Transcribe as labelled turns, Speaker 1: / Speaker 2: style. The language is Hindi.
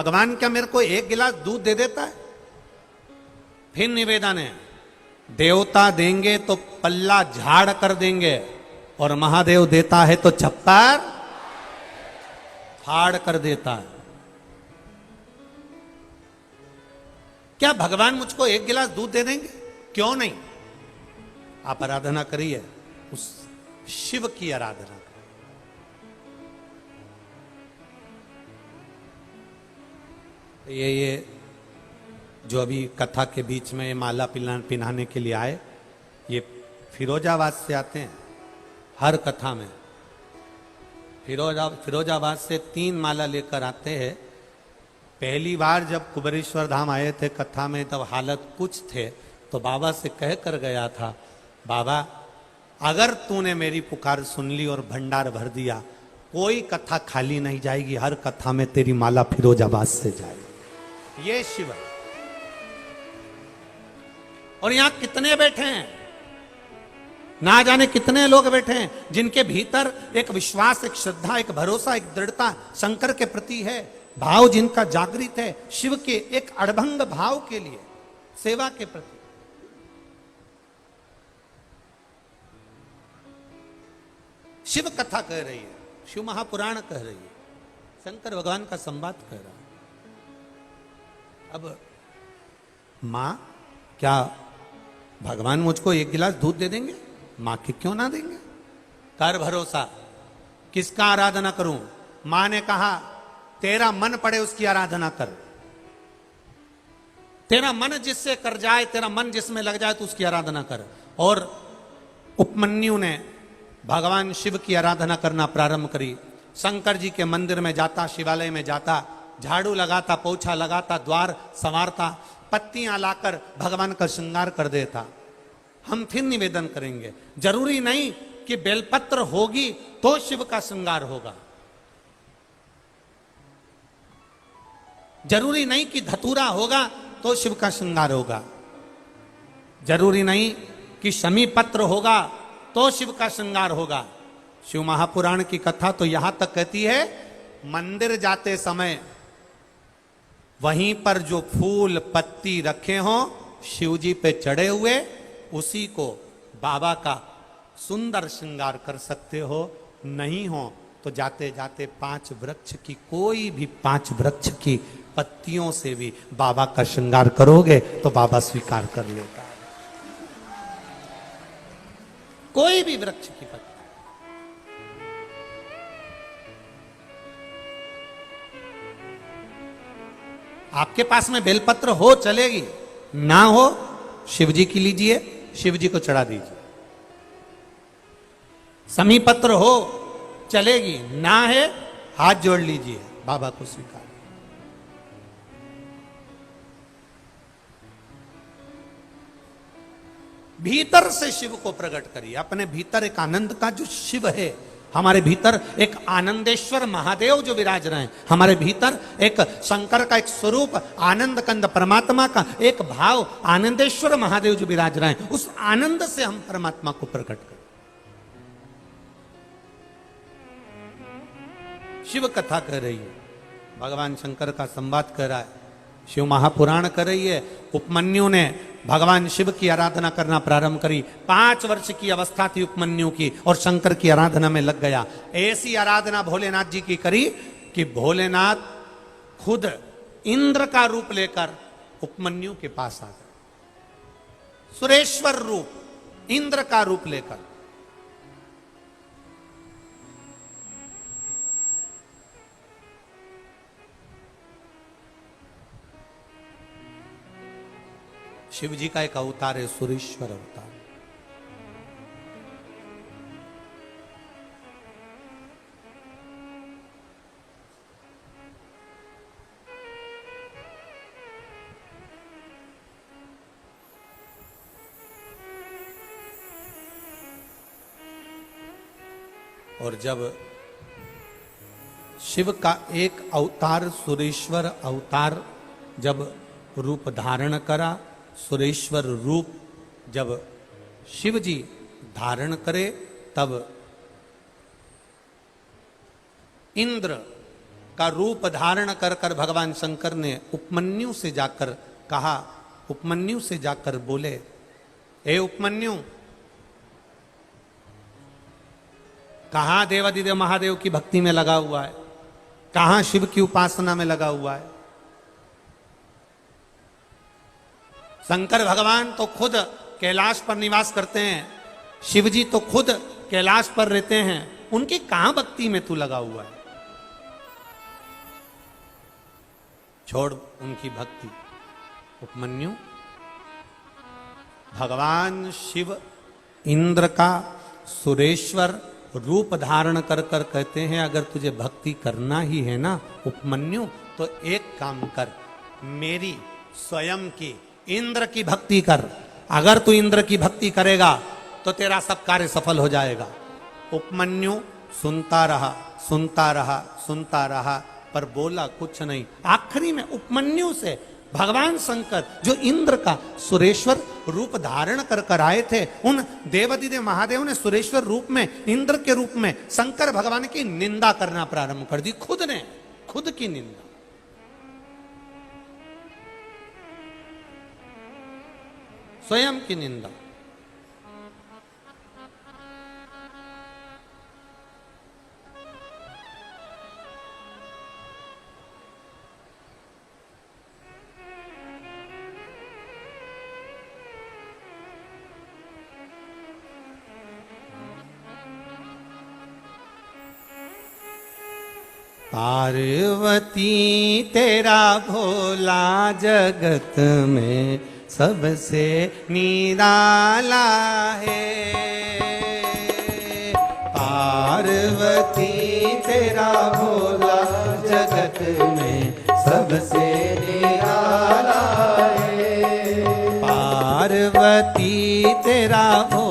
Speaker 1: भगवान क्या मेरे को एक गिलास दूध दे देता है? फिर निवेदन है, देवता देंगे तो पल्ला झाड़ कर देंगे, और महादेव देता है तो छप्पर फाड़ कर देता है। क्या भगवान मुझको एक गिलास दूध दे देंगे? क्यों नहीं? आप आराधना करिए, उस शिव की आराधना करिए। ये जो अभी कथा के बीच में माला पिन्हाने के लिए आए, ये फिरोजाबाद से आते हैं। हर कथा में फिरोजाबाद से 3 माला लेकर आते हैं। पहली बार जब कुबेरेश्वर धाम आए थे कथा में, तब हालत कुछ थे, तो बाबा से कह कर गया था, बाबा अगर तूने मेरी पुकार सुन ली और भंडार भर दिया, कोई कथा खाली नहीं जाएगी, हर कथा में तेरी माला फिरोजाबाद से जाएगी। ये शिव है। और यहां कितने बैठे हैं, ना जाने कितने लोग बैठे हैं जिनके भीतर एक विश्वास, एक श्रद्धा, एक भरोसा, एक दृढ़ता शंकर के प्रति है, भाव जिनका जागृत है शिव के एक अड़भंग भाव के लिए, सेवा के प्रति। शिव कथा कह रही है, शिव महापुराण कह रही है, शंकर भगवान का संवाद कह रहा है। अब मां, क्या भगवान मुझको एक गिलास दूध दे देंगे? मां के क्यों ना देंगे? कर भरोसा। किसका आराधना करूं? मां ने कहा, तेरा मन पड़े उसकी आराधना कर। तेरा मन जिससे कर जाए, तेरा मन जिसमें लग जाए तो उसकी आराधना कर। और उपमन्यु ने भगवान शिव की आराधना करना प्रारंभ करी। शंकर जी के मंदिर में जाता, शिवालय में जाता, झाड़ू लगाता, पोछा लगाता, द्वार संवारता, पत्तियां लाकर भगवान का श्रृंगार कर देता। हम फिर निवेदन करेंगे, जरूरी नहीं कि बेलपत्र होगी तो शिव का श्रृंगार होगा, जरूरी नहीं कि धतूरा होगा तो शिव का श्रृंगार होगा, जरूरी नहीं कि शमी पत्र होगा तो शिव का श्रृंगार होगा। शिव महापुराण की कथा तो यहां तक कहती है, मंदिर जाते समय वहीं पर जो फूल पत्ती रखे हों शिव जी पे चढ़े हुए, उसी को बाबा का सुंदर श्रृंगार कर सकते हो। नहीं हो तो जाते जाते 5 वृक्ष की, कोई भी 5 वृक्ष की पत्तियों से भी बाबा का श्रृंगार करोगे तो बाबा स्वीकार कर लेता है। कोई भी वृक्ष की पत्ती। आपके पास में बेलपत्र हो चलेगी, ना हो शिव जी की लीजिए, शिव जी को चढ़ा दीजिए। समी पत्र हो चलेगी, ना है हाथ जोड़ लीजिए, बाबा को स्वीकार। भीतर से शिव को प्रकट करिए। अपने भीतर एक आनंद का जो शिव है, हमारे भीतर एक आनंदेश्वर महादेव जो विराज रहे हैं, हमारे भीतर एक शंकर का एक स्वरूप आनंद कंद परमात्मा का एक भाव आनंदेश्वर महादेव जो विराज रहे हैं, उस आनंद से हम परमात्मा को प्रकट करें। शिव कथा कह रही है, भगवान शंकर का संवाद कर रहा है, शिव महापुराण कर रही है। उपमन्यु ने भगवान शिव की आराधना करना प्रारंभ करी। 5 वर्ष की अवस्था थी उपमन्यु की, और शंकर की आराधना में लग गया। ऐसी आराधना भोलेनाथ जी की करी कि भोलेनाथ खुद इंद्र का रूप लेकर उपमन्यु के पास आ गए। सुरेश्वर रूप, इंद्र का रूप लेकर। शिव जी का एक अवतार है, सुरेश्वर अवतार। और जब शिव का एक अवतार, सुरेश्वर अवतार जब रूप धारण करा, सुरेश्वर रूप जब शिव जी धारण करे, तब इंद्र का रूप धारण कर कर भगवान शंकर ने उपमन्यु से जाकर कहा, उपमन्यु से जाकर बोले, हे उपमन्यु, कहां देवादिदेव महादेव की भक्ति में लगा हुआ है, कहां शिव की उपासना में लगा हुआ है। शंकर भगवान तो खुद कैलाश पर निवास करते हैं, शिव जी तो खुद कैलाश पर रहते हैं, उनकी कहां भक्ति में तू लगा हुआ है। छोड़ उनकी भक्ति। उपमन्यु, भगवान शिव इंद्र का सुरेश्वर रूप धारण कर कर कहते हैं, अगर तुझे भक्ति करना ही है ना उपमन्यु, तो एक काम कर, मेरी स्वयं की इंद्र की भक्ति कर। अगर तू इंद्र की भक्ति करेगा तो तेरा सब कार्य सफल हो जाएगा। उपमन्यु सुनता रहा, सुनता रहा, सुनता रहा, पर बोला कुछ नहीं। आखिरी में उपमन्यु से भगवान शंकर, जो इंद्र का सुरेश्वर रूप धारण कर कर आए थे, उन देवादिदेव महादेव ने सुरेश्वर रूप में, इंद्र के रूप में शंकर भगवान की निंदा करना प्रारंभ कर दी। खुद ने खुद की निंदा। स्वयं की निंदा। पार्वती तेरा भोला जगत में सबसे निराला है। पार्वती तेरा भोला जगत में सबसे निराला है। पार्वती तेरा भोला